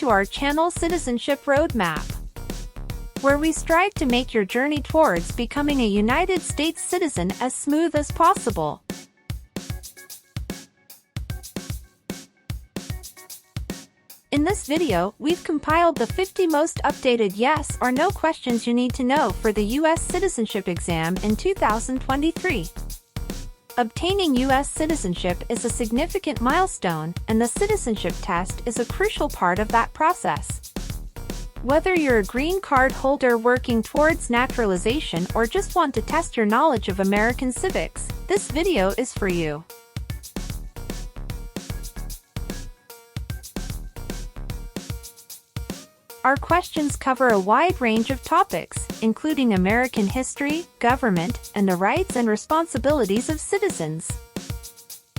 to our channel Citizenship Roadmap, where we strive to make your journey towards becoming a United States citizen as smooth as possible. In this video, we've compiled the 50 most updated yes or no questions you need to know for the U.S. citizenship exam in 2023. Obtaining U.S. citizenship is a significant milestone, and the citizenship test is a crucial part of that process. Whether you're a green card holder working towards naturalization or just want to test your knowledge of American civics, this video is for you. Our questions cover a wide range of topics, including American history, government, and the rights and responsibilities of citizens.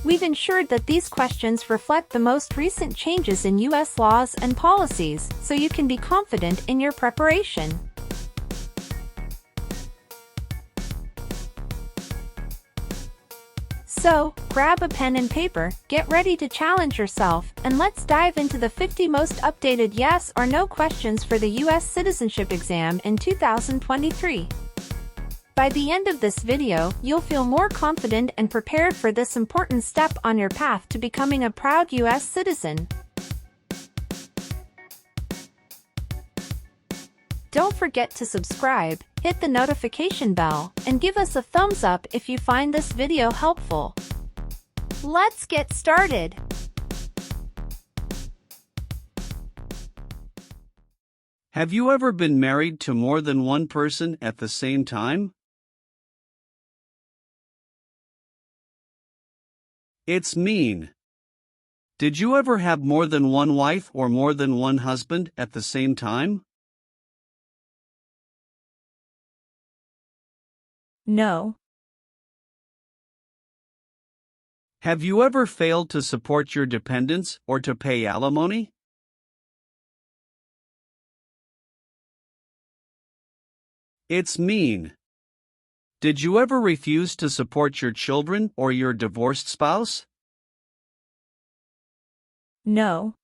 We've ensured that these questions reflect the most recent changes in U.S. laws and policies, so you can be confident in your preparation. So, grab a pen and paper, get ready to challenge yourself, and let's dive into the 50 most updated yes or no questions for the U.S. citizenship exam in 2023. By the end of this video, you'll feel more confident and prepared for this important step on your path to becoming a proud U.S. citizen. Don't forget to subscribe, hit the notification bell, and give us a thumbs up if you find this video helpful. Let's get started! Have you ever been married to more than one person at the same time? It's mean. Did you ever have more than one wife or more than one husband at the same time? No. Have you ever failed to support your dependents or to pay alimony? It's mean. Did you ever refuse to support your children or your divorced spouse? No.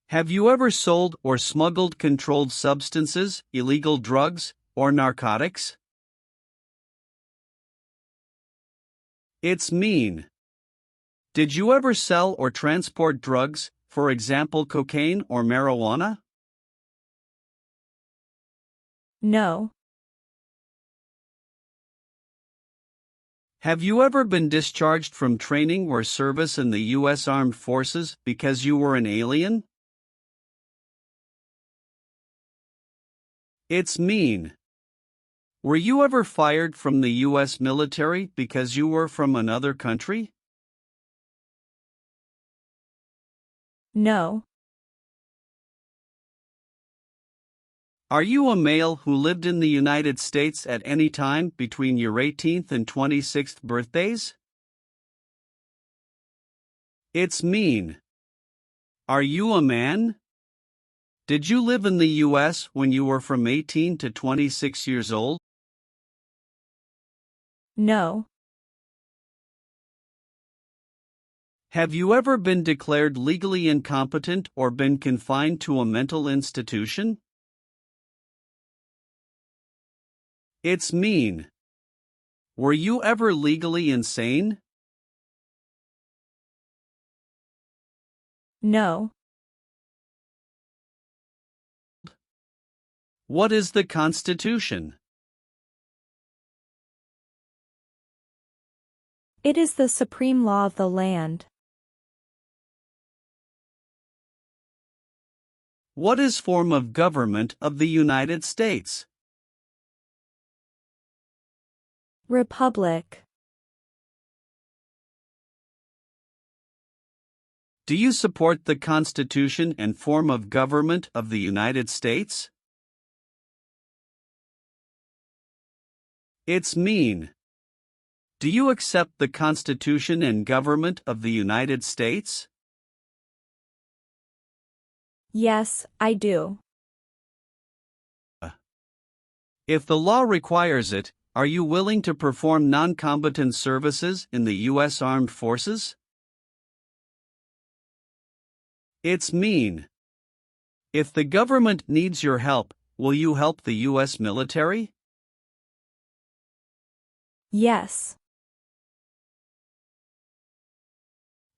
Have you ever sold or smuggled controlled substances, illegal drugs, or narcotics? It's mean. Did you ever sell or transport drugs, for example cocaine or marijuana? No. Have you ever been discharged from training or service in the U.S. Armed Forces because you were an alien? It's mean. Were you ever fired from the U.S. military because you were from another country? No. Are you a male who lived in the United States at any time between your 18th and 26th birthdays? It's mean. Are you a man? Did you live in the U.S. when you were from 18 to 26 years old? No. Have you ever been declared legally incompetent or been confined to a mental institution? It's mean. Were you ever legally insane? No. What is the Constitution? It is the supreme law of the land. What is form of government of the United States? Republic. Do you support the Constitution and form of government of the United States? It's mean. Do you accept the Constitution and government of the United States? Yes, I do. If the law requires it, are you willing to perform non-combatant services in the U.S. Armed Forces? It's mean. If the government needs your help, will you help the U.S. military? Yes.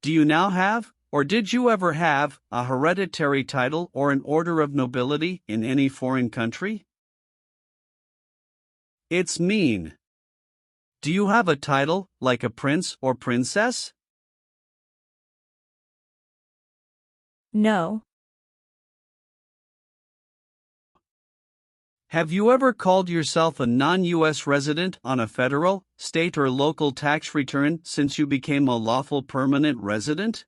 Do you now have, or did you ever have, a hereditary title or an order of nobility in any foreign country? It's mean. Do you have a title, like a prince or princess? No. Have you ever called yourself a non-U.S. resident on a federal, state or local tax return since you became a lawful permanent resident?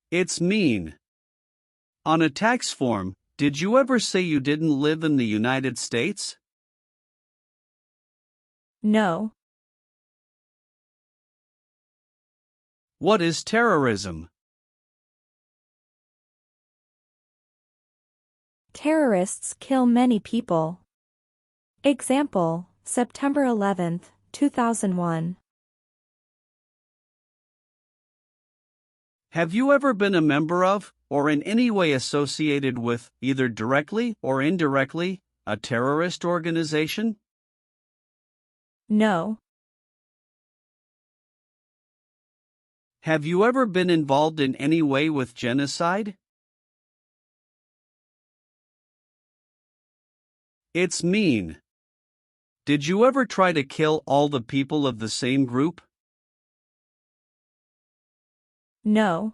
It's mean. On a tax form, did you ever say you didn't live in the United States? No. What is terrorism? Terrorists kill many people. Example, September 11, 2001. Have you ever been a member of, or in any way associated with, either directly or indirectly, a terrorist organization? No. Have you ever been involved in any way with genocide? It's mean. Did you ever try to kill all the people of the same group? No.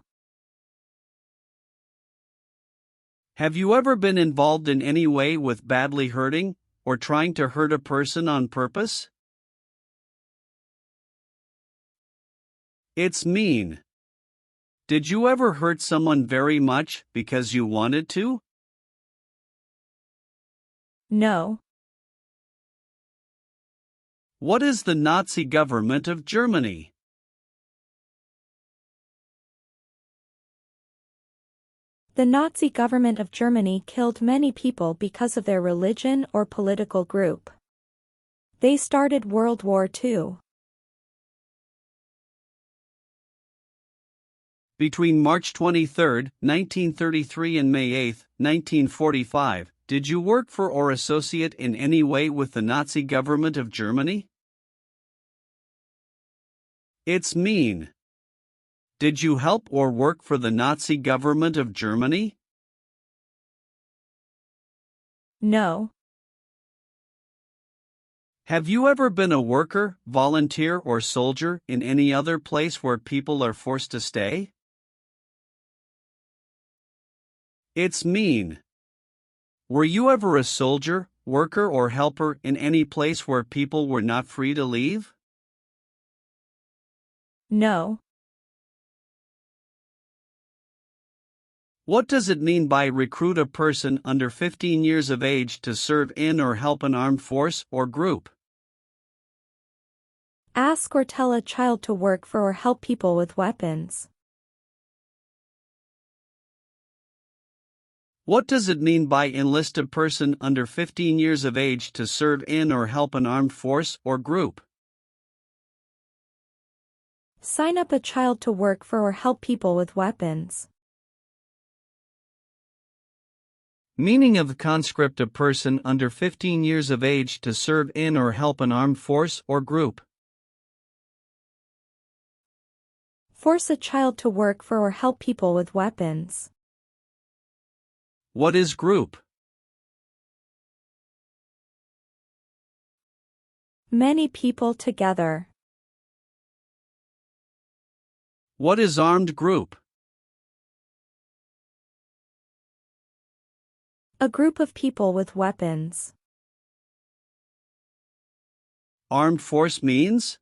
Have you ever been involved in any way with badly hurting, or trying to hurt a person on purpose? It's mean. Did you ever hurt someone very much because you wanted to? No. What is the Nazi government of Germany? The Nazi government of Germany killed many people because of their religion or political group. They started World War II. Between March 23, 1933 and May 8, 1945, did you work for or associate in any way with the Nazi government of Germany? It's mean. Did you help or work for the Nazi government of Germany? No. Have you ever been a worker, volunteer, or soldier in any other place where people are forced to stay? It's mean. Were you ever a soldier, worker, or helper in any place where people were not free to leave? No. What does it mean by recruit a person under 15 years of age to serve in or help an armed force or group? Ask or tell a child to work for or help people with weapons. What does it mean by enlist a person under 15 years of age to serve in or help an armed force or group? Sign up a child to work for or help people with weapons. Meaning of the conscript: a person under 15 years of age to serve in or help an armed force or group. Force a child to work for or help people with weapons. What is group? Many people together. What is armed group? A group of people with weapons. Armed force means?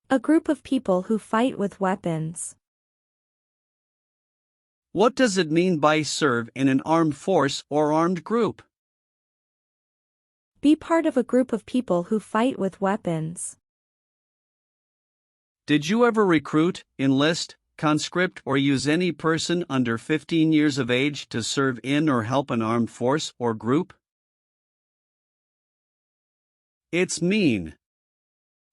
A group of people who fight with weapons. What does it mean by serve in an armed force or armed group? Be part of a group of people who fight with weapons. Did you ever recruit, enlist, conscript, or use any person under 15 years of age to serve in or help an armed force or group? It's mean.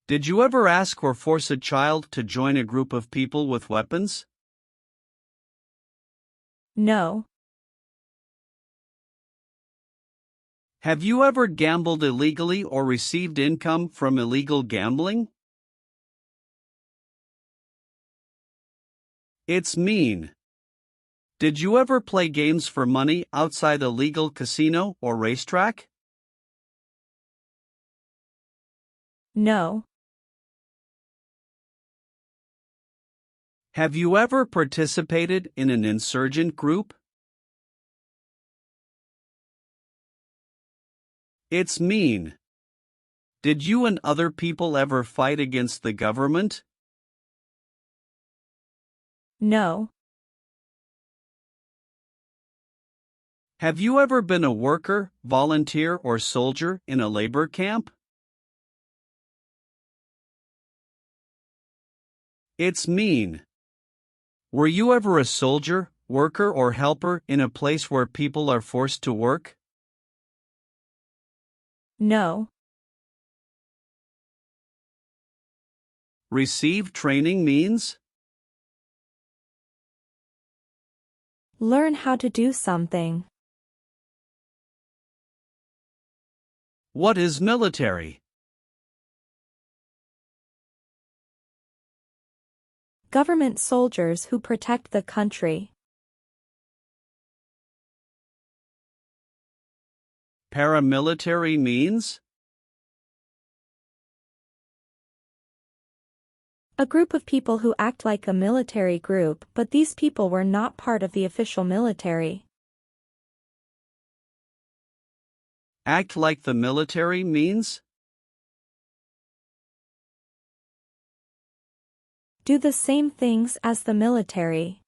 Did you ever ask or force a child to join a group of people with weapons? No. Have you ever gambled illegally or received income from illegal gambling? It's mean. Did you ever play games for money outside a legal casino or racetrack? No. Have you ever participated in an insurgent group? It's mean. Did you and other people ever fight against the government? No. Have you ever been a worker, volunteer, or soldier in a labor camp? It's mean. Were you ever a soldier, worker, or helper in a place where people are forced to work? No. Receive training means? Learn how to do something. What is military? Government soldiers who protect the country. Paramilitary means? A group of people who act like a military group, but these people were not part of the official military. Act like the military means? Do the same things as the military.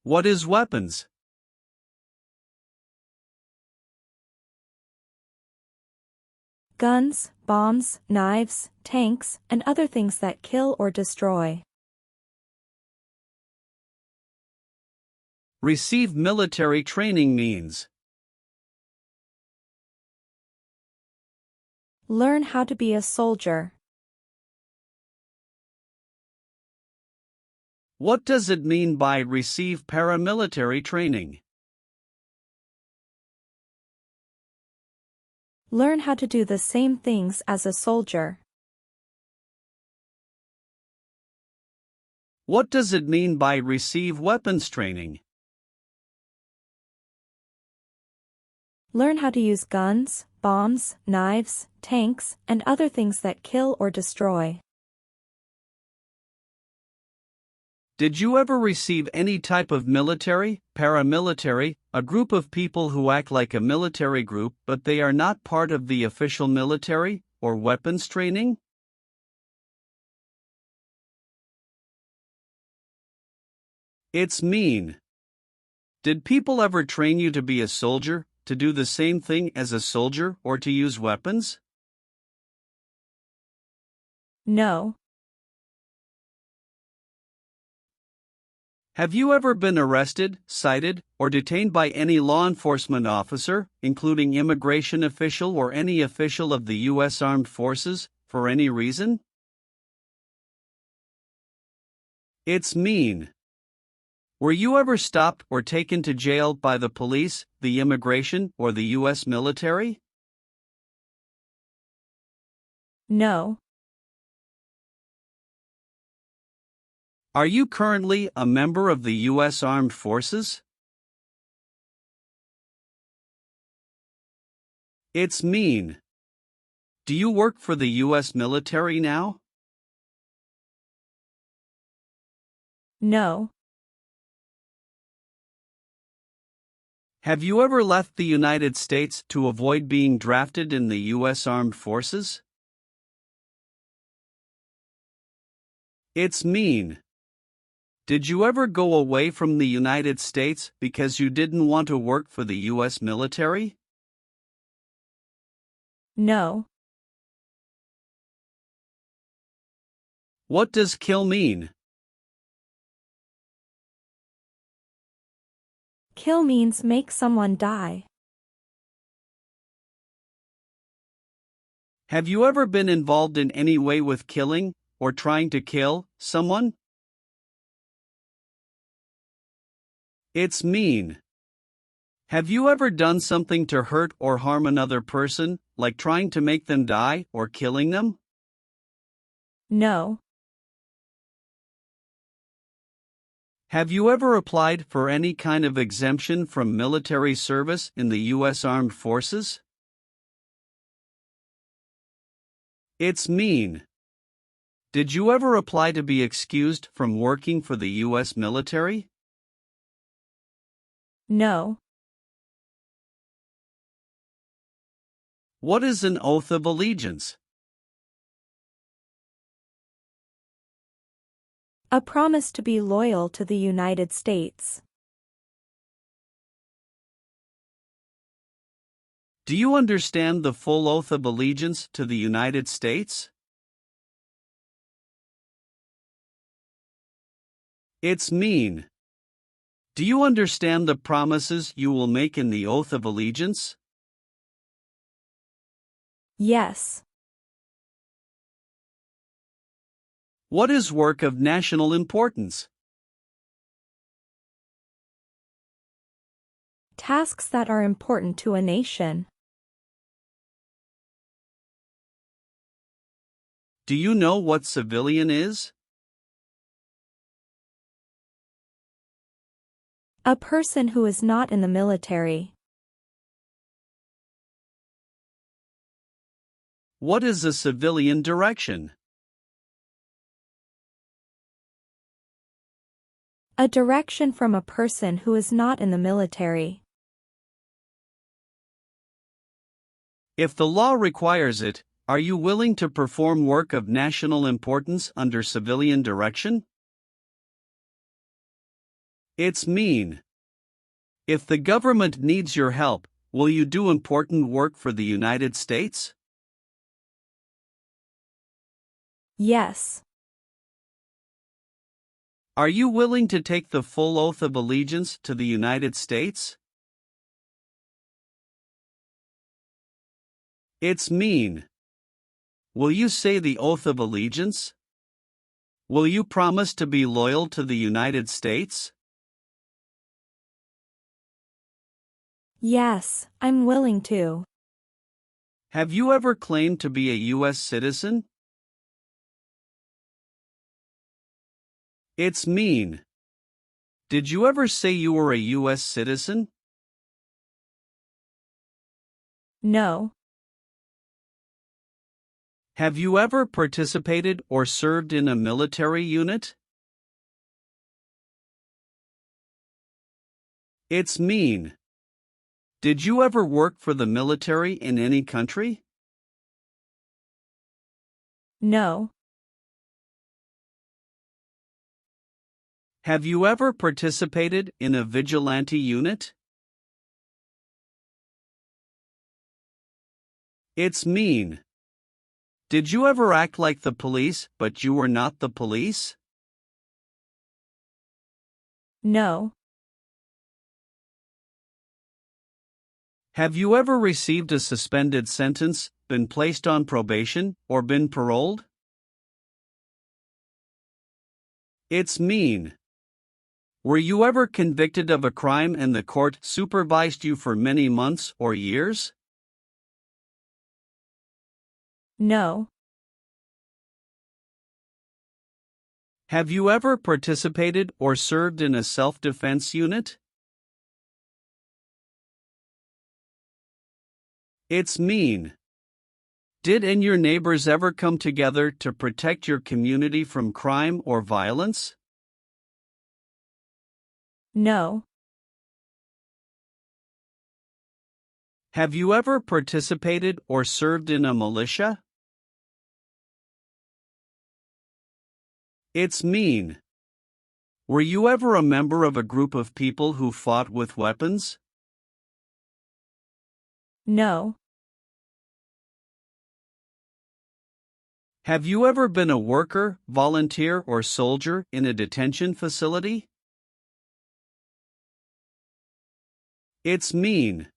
What is weapons? Guns, bombs, knives, tanks, and other things that kill or destroy. Receive military training means? Learn how to be a soldier. What does it mean by receive paramilitary training? Learn how to do the same things as a soldier. What does it mean by receive weapons training? Learn how to use guns, bombs, knives, tanks, and other things that kill or destroy. Did you ever receive any type of military, paramilitary, a group of people who act like a military group but they are not part of the official military, or weapons training? It's mean. Did people ever train you to be a soldier, to do the same thing as a soldier, or to use weapons? No. Have you ever been arrested, cited, or detained by any law enforcement officer, including immigration official or any official of the U.S. Armed Forces, for any reason? It's mean. Were you ever stopped or taken to jail by the police, the immigration, or the U.S. military? No. Are you currently a member of the U.S. Armed Forces? It's mean. Do you work for the U.S. military now? No. Have you ever left the United States to avoid being drafted in the U.S. Armed Forces? It's mean. Did you ever go away from the United States because you didn't want to work for the U.S. military? No. What does kill mean? Kill means make someone die. Have you ever been involved in any way with killing or trying to kill someone? It's mean. Have you ever done something to hurt or harm another person, like trying to make them die or killing them? No. Have you ever applied for any kind of exemption from military service in the U.S. Armed Forces? It's mean. Did you ever apply to be excused from working for the U.S. military? No. What is an oath of allegiance? A promise to be loyal to the United States. Do you understand the full oath of allegiance to the United States? It's mean. Do you understand the promises you will make in the oath of allegiance? Yes. What is work of national importance? Tasks that are important to a nation. Do you know what civilian is? A person who is not in the military. What is a civilian direction? A direction from a person who is not in the military. If the law requires it, are you willing to perform work of national importance under civilian direction? It's mean. If the government needs your help, will you do important work for the United States? Yes. Are you willing to take the full oath of allegiance to the United States? It's mean. Will you say the oath of allegiance? Will you promise to be loyal to the United States? Yes, I'm willing to. Have you ever claimed to be a U.S. citizen? It's mean. Did you ever say you were a U.S. citizen? No. Have you ever participated or served in a military unit? It's mean. Did you ever work for the military in any country? No. Have you ever participated in a vigilante unit? It's mean. Did you ever act like the police but you were not the police? No. Have you ever received a suspended sentence, been placed on probation, or been paroled? It's mean. Were you ever convicted of a crime and the court supervised you for many months or years? No. Have you ever participated or served in a self-defense unit? It's mean. Did and your neighbors ever come together to protect your community from crime or violence? No. Have you ever participated or served in a militia? It's mean. Were you ever a member of a group of people who fought with weapons? No. Have you ever been a worker, volunteer, or soldier in a detention facility? It's mean.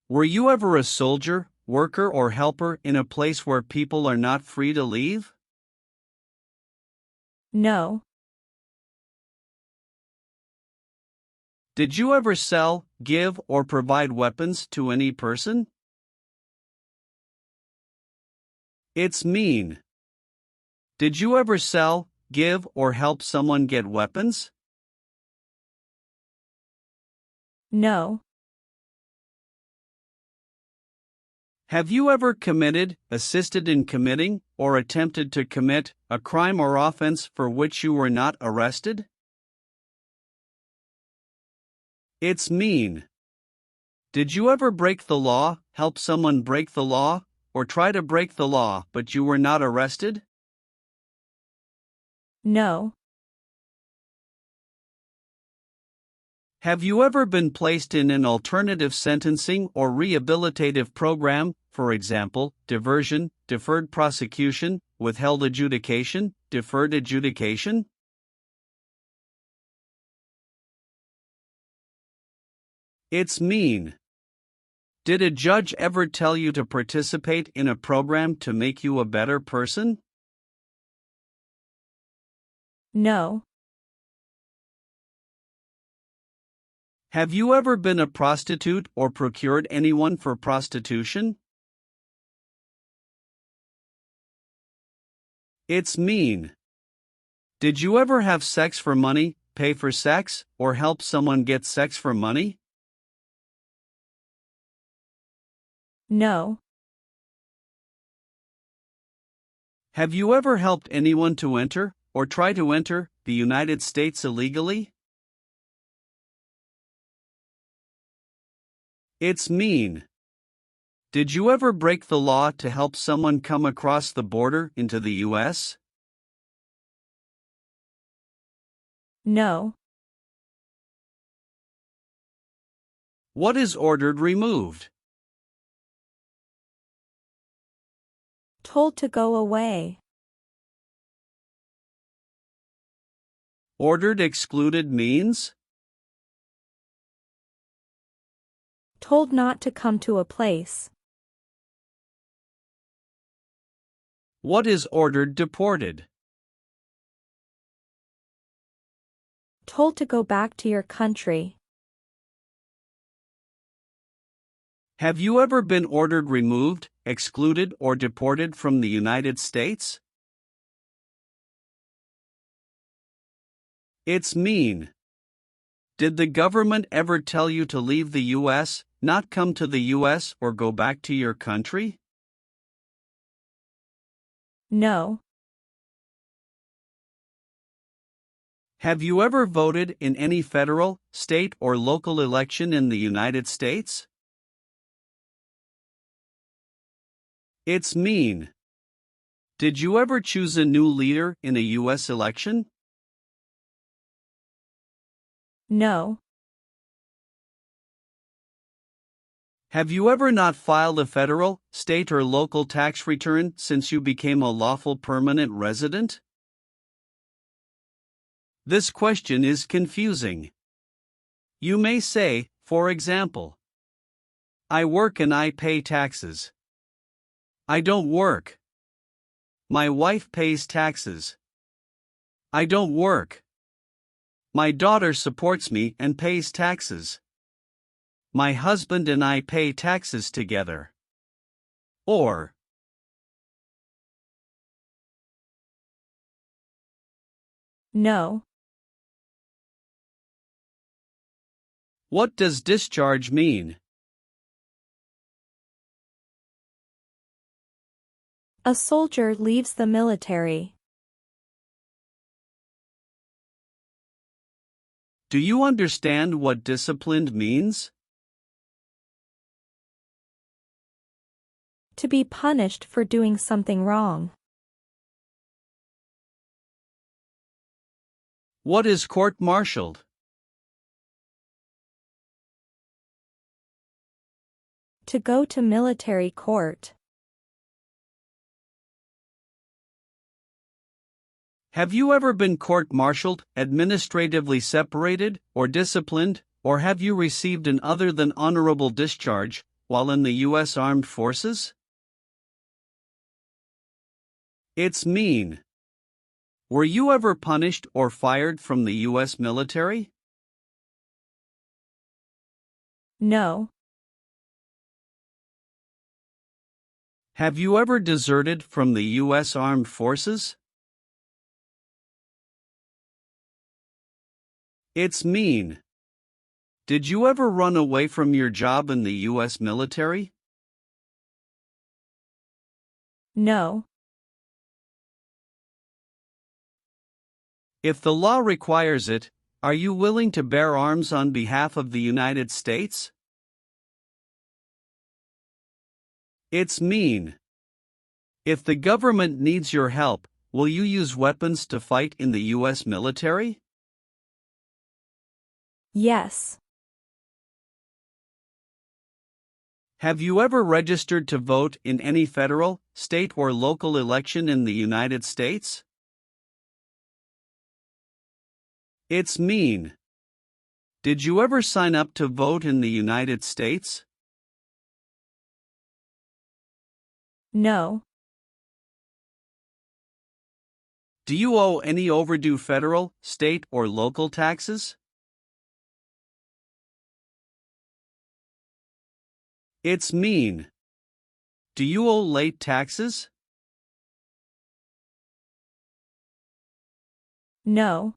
Were you ever a soldier, worker or helper in a place where people are not free to leave? No. Did you ever sell, give, or provide weapons to any person? It's mean. Did you ever sell, give, or help someone get weapons? No. Have you ever committed, assisted in committing, or attempted to commit a crime or offense for which you were not arrested? It's mean. Did you ever break the law, help someone break the law, or try to break the law but you were not arrested? No. Have you ever been placed in an alternative sentencing or rehabilitative program, for example, diversion, deferred prosecution, withheld adjudication, deferred adjudication? It's mean. Did a judge ever tell you to participate in a program to make you a better person? No. Have you ever been a prostitute or procured anyone for prostitution? It's mean. Did you ever have sex for money, pay for sex, or help someone get sex for money? No. Have you ever helped anyone to enter, or try to enter, the United States illegally? It's mean. Did you ever break the law to help someone come across the border into the U.S.? No. What is ordered removed? Told to go away. Ordered excluded means? Told not to come to a place. What is ordered deported? Told to go back to your country. Have you ever been ordered removed, excluded, or deported from the United States? It's mean. Did the government ever tell you to leave the U.S., not come to the U.S., or go back to your country? No. Have you ever voted in any federal, state, or local election in the United States? It's mean. Did you ever choose a new leader in a U.S. election? No. Have you ever not filed a federal, state, or local tax return since you became a lawful permanent resident? This question is confusing. You may say, for example, I work and I pay taxes. I don't work. My wife pays taxes. I don't work. My daughter supports me and pays taxes. My husband and I pay taxes together. Or, No. what does discharge mean? A soldier leaves the military. Do you understand what disciplined means? To be punished for doing something wrong. What is court-martialed? To go to military court. Have you ever been court-martialed, administratively separated, or disciplined, or have you received an other than honorable discharge, while in the U.S. Armed Forces? It's mean. Were you ever punished or fired from the U.S. military? No. Have you ever deserted from the U.S. Armed Forces? It's mean. Did you ever run away from your job in the U.S. military? No. If the law requires it, are you willing to bear arms on behalf of the United States? It's mean. If the government needs your help, will you use weapons to fight in the U.S. military? Yes. Have you ever registered to vote in any federal, state, or local election in the United States? It's mean. Did you ever sign up to vote in the United States? No. Do you owe any overdue federal, state, or local taxes? It's mean. Do you owe late taxes? No.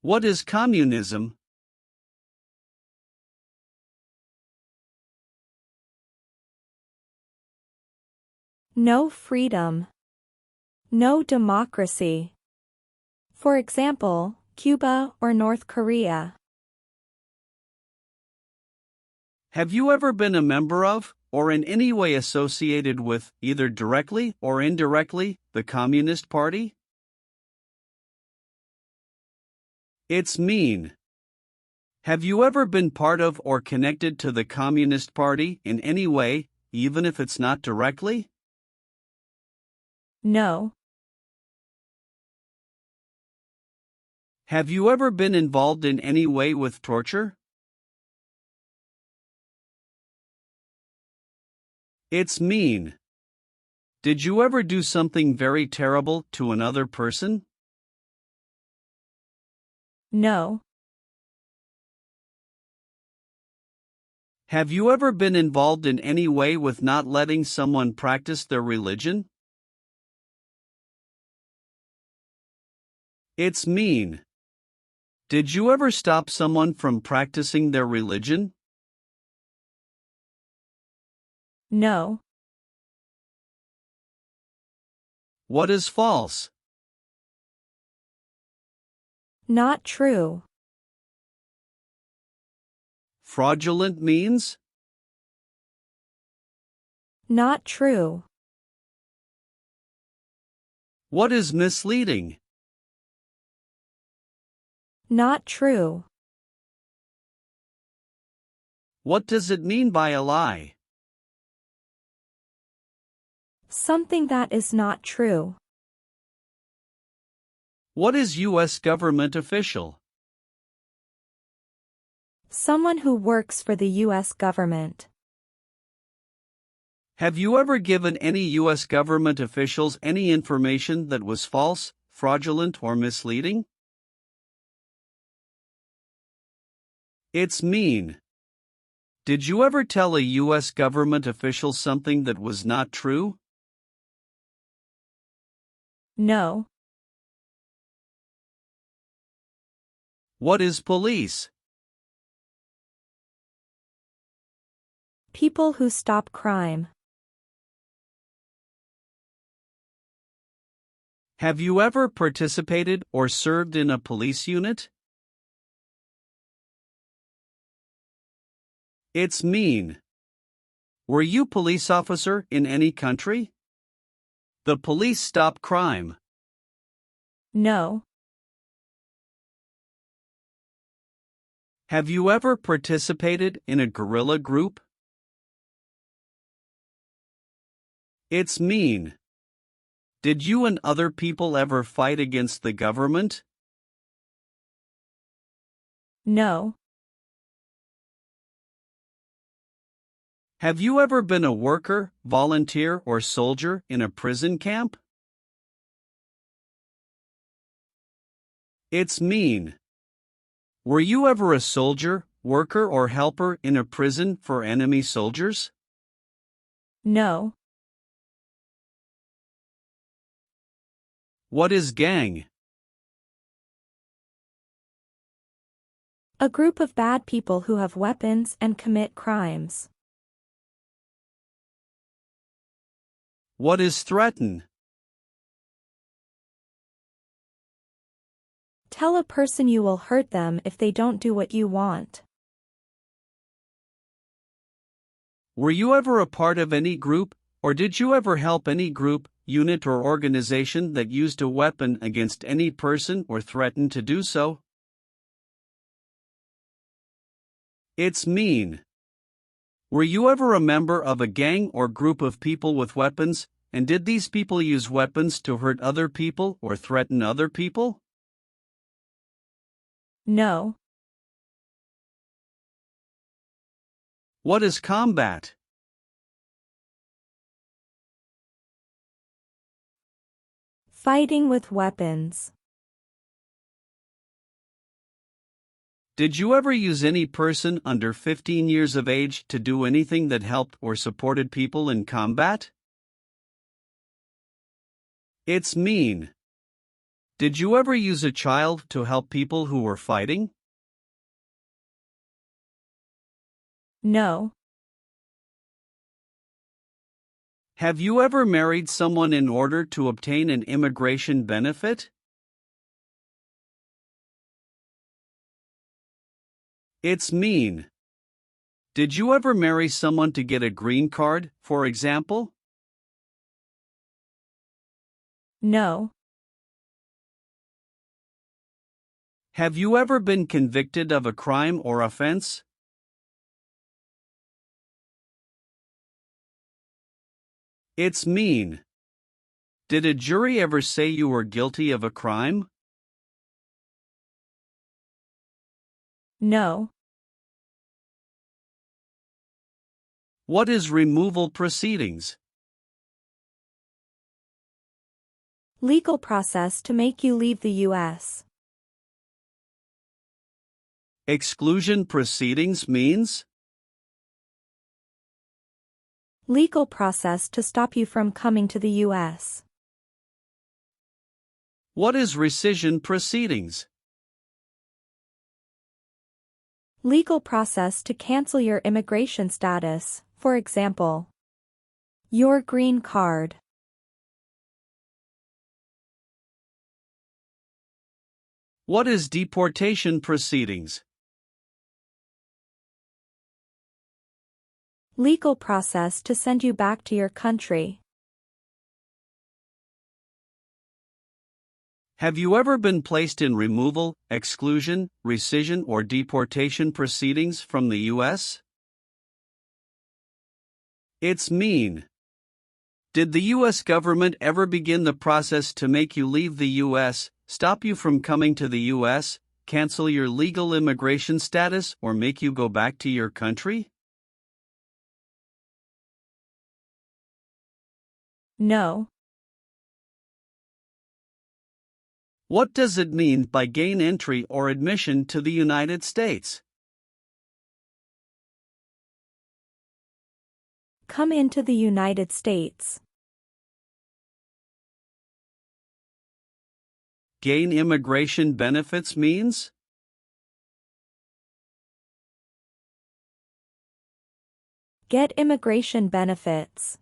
What is communism? No freedom. No democracy. For example, Cuba or North Korea. Have you ever been a member of, or in any way associated with, either directly or indirectly, the Communist Party? It's mean. Have you ever been part of or connected to the Communist Party in any way, even if it's not directly? No. Have you ever been involved in any way with torture? It's mean. Did you ever do something very terrible to another person? No. Have you ever been involved in any way with not letting someone practice their religion? It's mean. Did you ever stop someone from practicing their religion? No. What is false? Not true. Fraudulent means? Not true. What is misleading? Not true. What does it mean by a lie? Something that is not true. What is U.S. government official? Someone who works for the U.S. government. Have you ever given any U.S. government officials any information that was false, fraudulent, or misleading? It's mean. Did you ever tell a U.S. government official something that was not true? No. What is police? People who stop crime. Have you ever participated or served in a police unit? It's mean. Were you police officer in any country? The police stop crime. No. Have you ever participated in a guerrilla group? It's mean. Did you and other people ever fight against the government? No. Have you ever been a worker, volunteer, or soldier in a prison camp? It's mean. Were you ever a soldier, worker, or helper in a prison for enemy soldiers? No. What is gang? A group of bad people who have weapons and commit crimes. What is threaten? Tell a person you will hurt them if they don't do what you want. Were you ever a part of any group, or did you ever help any group, unit, or organization that used a weapon against any person or threatened to do so? It's mean. Were you ever a member of a gang or group of people with weapons, and did these people use weapons to hurt other people or threaten other people? No. What is combat? Fighting with weapons. Did you ever use any person under 15 years of age to do anything that helped or supported people in combat? It's mean. Did you ever use a child to help people who were fighting? No. Have you ever married someone in order to obtain an immigration benefit? It's mean. Did you ever marry someone to get a green card, for example? No. Have you ever been convicted of a crime or offense? It's mean. Did a jury ever say you were guilty of a crime? No. What is removal proceedings? Legal process to make you leave the U.S. Exclusion proceedings means? Legal process to stop you from coming to the U.S. What is rescission proceedings? Legal process to cancel your immigration status, for example, your green card. What is deportation proceedings? Legal process to send you back to your country. Have you ever been placed in removal, exclusion, rescission, or deportation proceedings from the U.S.? It's mean. Did the U.S. government ever begin the process to make you leave the U.S., stop you from coming to the U.S., cancel your legal immigration status, or make you go back to your country? No. What does it mean by gain entry or admission to the United States? Come into the United States. Gain immigration benefits means? Get immigration benefits.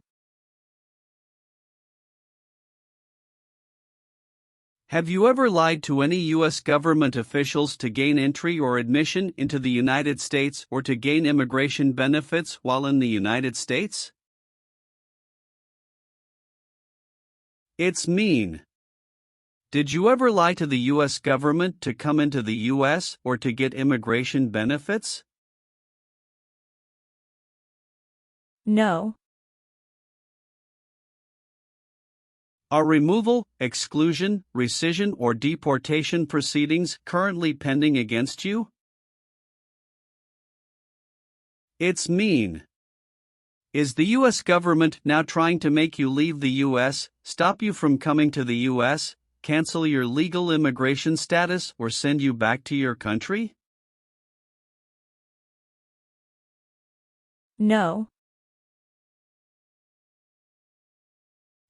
Have you ever lied to any U.S. government officials to gain entry or admission into the United States or to gain immigration benefits while in the United States? It's mean. Did you ever lie to the U.S. government to come into the U.S. or to get immigration benefits? No. Are removal, exclusion, rescission, or deportation proceedings currently pending against you? It's mean. Is the US government now trying to make you leave the US, stop you from coming to the US, cancel your legal immigration status, or send you back to your country? No.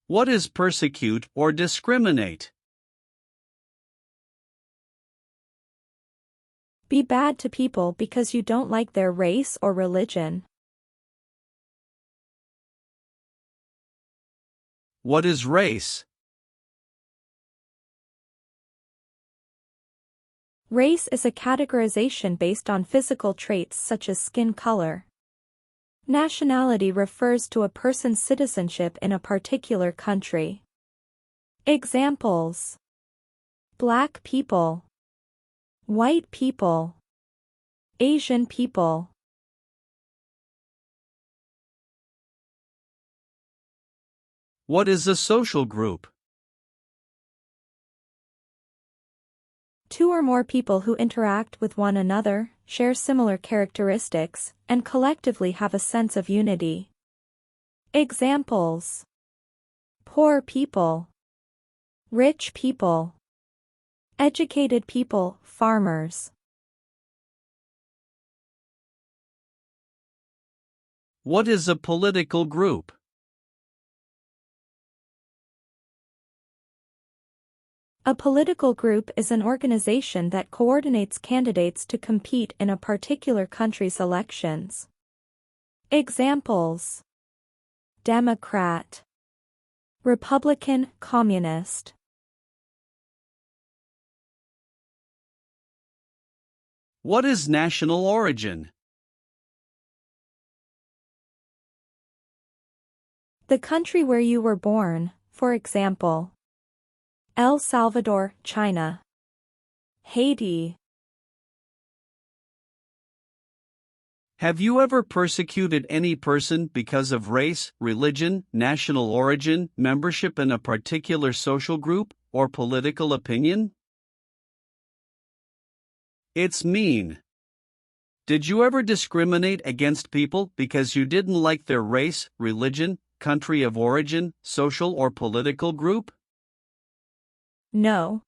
What is persecute or discriminate? Be bad to people because you don't like their race or religion. What is race? Race is a categorization based on physical traits such as skin color. Nationality refers to a person's citizenship in a particular country. Examples: Black people, white people, Asian people. What is a social group? Two or more people who interact with one another, share similar characteristics, and collectively have a sense of unity. Examples: poor people, rich people, educated people, farmers. What is a political group? A political group is an organization that coordinates candidates to compete in a particular country's elections. Examples: Democrat, Republican, Communist. What is national origin? The country where you were born, for example, El Salvador, China, Haiti. Have you ever persecuted any person because of race, religion, national origin, membership in a particular social group, or political opinion? It's mean. Did you ever discriminate against people because you didn't like their race, religion, country of origin, social or political group? No.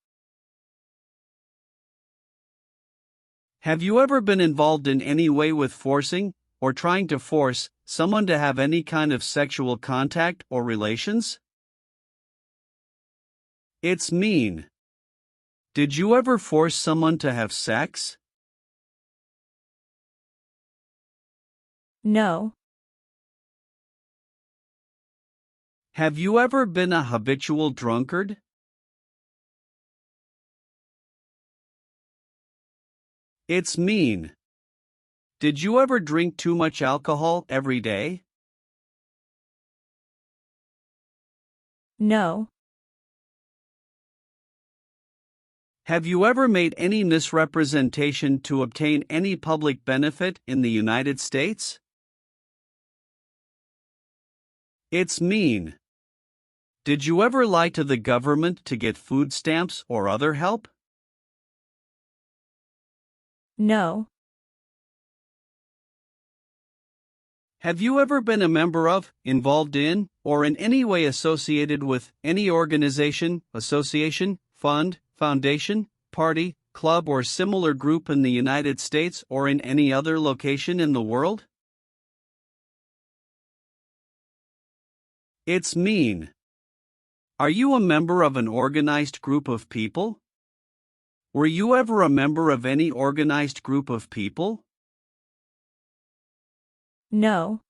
Have you ever been involved in any way with forcing, or trying to force, someone to have any kind of sexual contact or relations? It's mean. Did you ever force someone to have sex? No. Have you ever been a habitual drunkard? It's mean. Did you ever drink too much alcohol every day? No. Have you ever made any misrepresentation to obtain any public benefit in the United States? It's mean. Did you ever lie to the government to get food stamps or other help? No. Have you ever been a member of, involved in, or in any way associated with any organization, association, fund, foundation, party, club, or similar group in the United States or in any other location in the world? It's mean. Are you a member of an organized group of people? Were you ever a member of any organized group of people? No.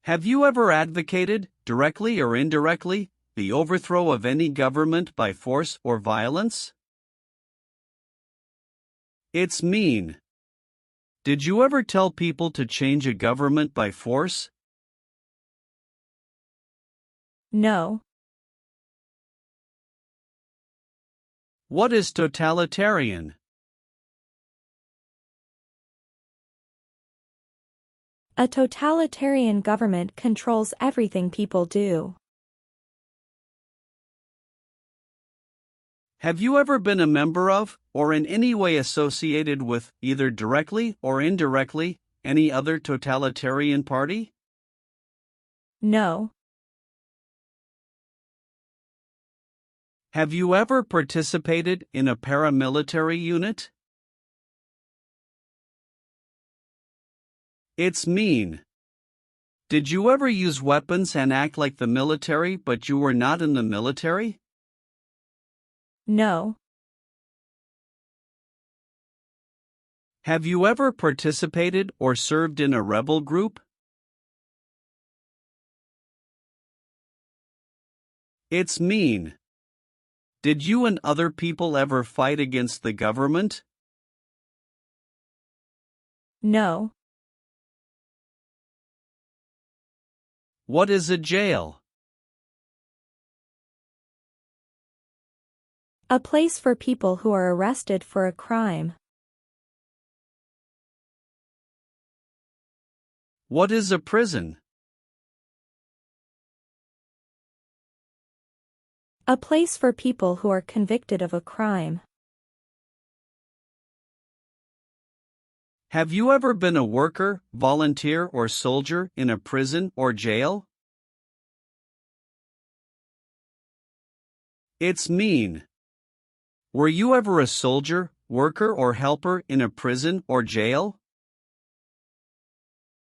Have you ever advocated, directly or indirectly, the overthrow of any government by force or violence? It's mean. Did you ever tell people to change a government by force? No. What is totalitarian? A totalitarian government controls everything people do. Have you ever been a member of, or in any way associated with, either directly or indirectly, Any other totalitarian party? No. Have you ever participated in a paramilitary unit? It's mean. Did you ever use weapons and act like the military but you were not in the military? No. Have you ever participated or served in a rebel group? It's mean. Did you and other people ever fight against the government? No. What is a jail? A place for people who are arrested for a crime. What is a prison? A place for people who are convicted of a crime. Have you ever been a worker, volunteer, or soldier in a prison or jail? It's mean. Were you ever a soldier, worker, or helper in a prison or jail?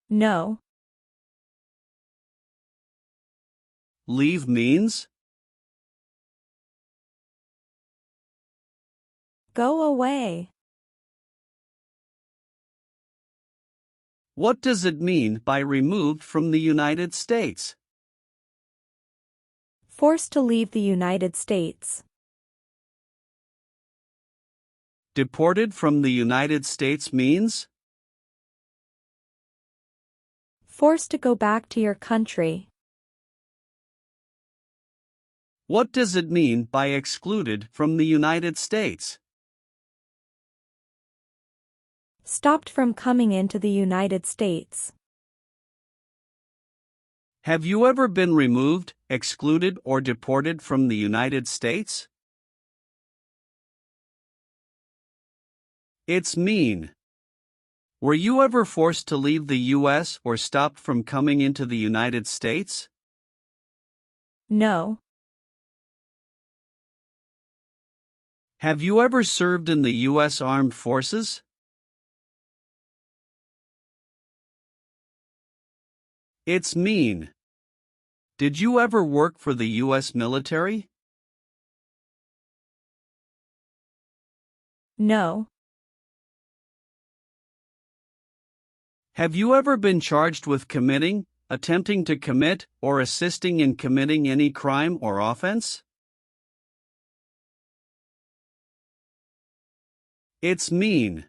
No. Leave means? Go away. What does it mean by removed from the United States? Forced to leave the United States. Deported from the United States means? Forced to go back to your country. What does it mean by excluded from the United States? Stopped from coming into the United States. Have you ever been removed, excluded, or deported from the United States? It's mean. Were you ever forced to leave the U.S. or stopped from coming into the United States? No. Have you ever served in the U.S. Armed Forces? It's mean. Did you ever work for the U.S. military? No. Have you ever been charged with committing, attempting to commit, or assisting in committing any crime or offense? It's mean.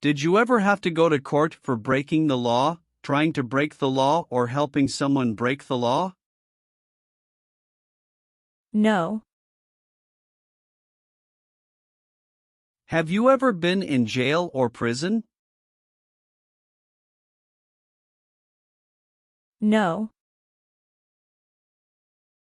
Did you ever have to go to court for breaking the law, trying to break the law, or helping someone break the law? No. Have you ever been in jail or prison? No.